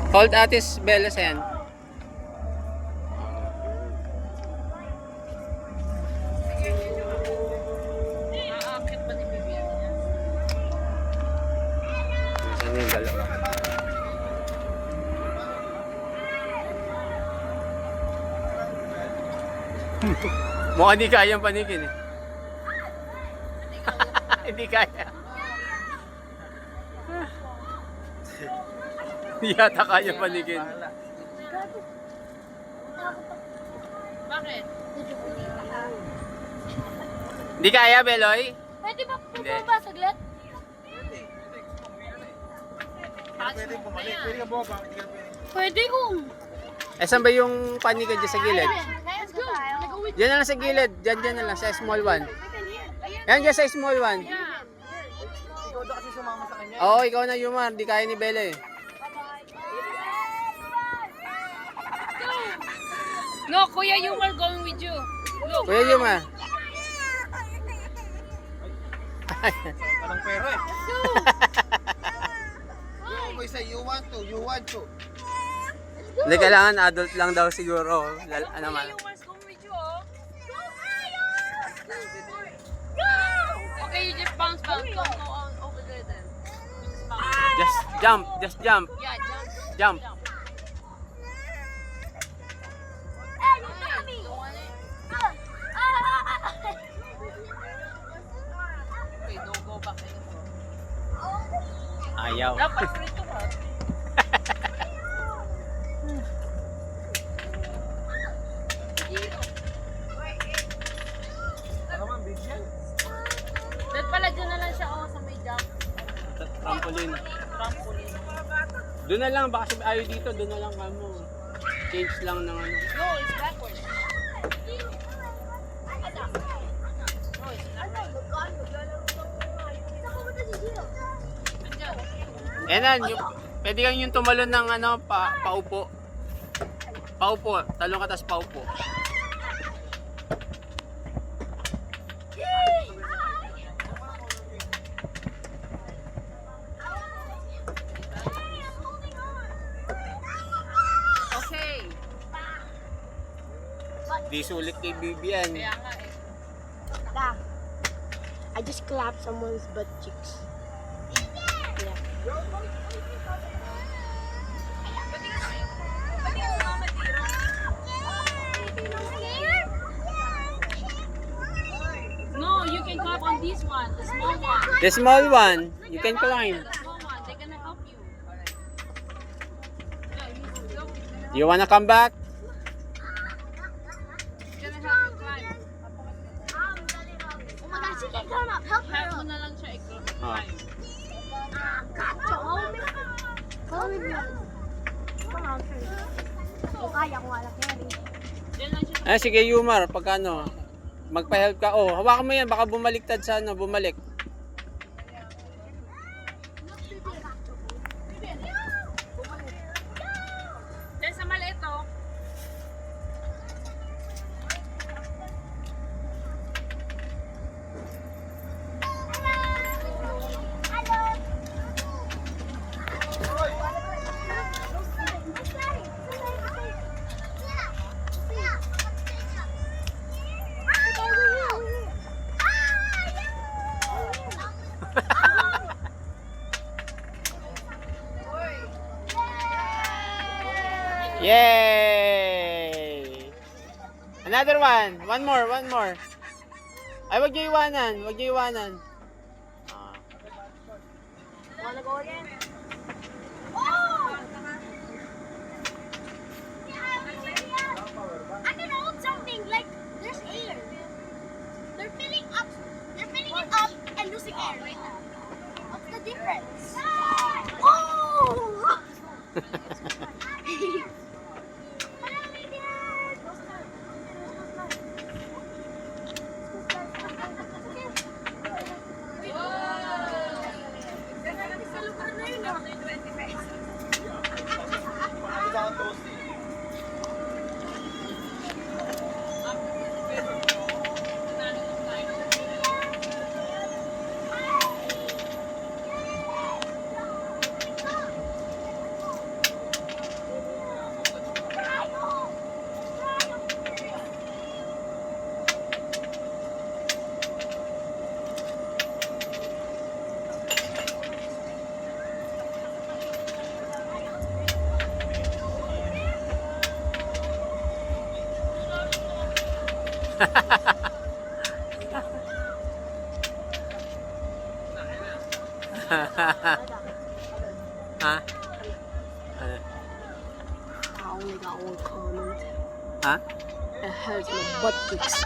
Hold Atis Belas yan. Aakit ba ni Bibian niya? Saan yung dalawa? Mukhang hindi kayang panikin eh. Hindi kaya. Hindi yata kaya panikin. Bakit? Hindi kaya, Beloy? Pwede ba Hindi. ba saglit? Pwede bumalik. Pwede ka bumaba. Hindi ka pwede. Pwede kung. Eh, saan ba yung panikan dyan sa gilid? Let's go. Nag-uwi. Diyan na lang sa gilid. Diyan na lang sa small one. Yan, dyan sa small one. Yeah. Ikaw daw kasi sumama sa kanya. Oo, ikaw na Yumar. Di kaya ni Bele. No, Kuya Yumar going with you. Look. Kuya Yumar. Walang pera eh. You say you want to. Hindi, kailangan adult lang daw siguro. Ano man. Kuya Yumar's going with you, oh. Okay, you just bounce. Go on over there then. You just bounce. Just jump. Yeah, Jump. Don't want it? Okay, don't go back anymore. Ayaw. Dapat free to ka. Ano man, big yan? Dahil pala dyan na lang siya, oh, sa may jump. Trampoline. Trampoline. Doon na lang. Baka sabi ayaw dito. Doon na lang kamo. Change lang ng ano. No, it's backwards. No, it's not right. Andyan. Enan, pwede kang yung tumalon ng ano, paupo. Paupo. Talong ka tas paupo. Okay. Di sulit kay Bibian. Kaya nga eh. I just clapped someone's butt cheeks. Yeah. No, you can clap on this one, the small one. The small one, you can climb. The small one, they're gonna help you. Yeah, you go. You wanna come back? It's gonna help you climb. Oh my gosh, she can come up. Help Help her mo up. na lang siya i-climb. Oh. Hold me. Come on, first. Oh, kaya ko wala kaya rin. Diyan lang siya. Ah, sige Yumar, pag ano, magpa-help ka. Oh, hawakan mo yan, baka bumaliktad sa ano, bumalik. Diyan sa maliit oh. Yay! Another one. One more. Ay, wag niyo iwanan. Ah. Wanna go again? I can hold something like there's air. They're filling it up and losing air right now. What's the difference? Oh! Ano ba ang toast eh? Ha? Ano? I only got one comment. Ha? It hurts my butt cheeks.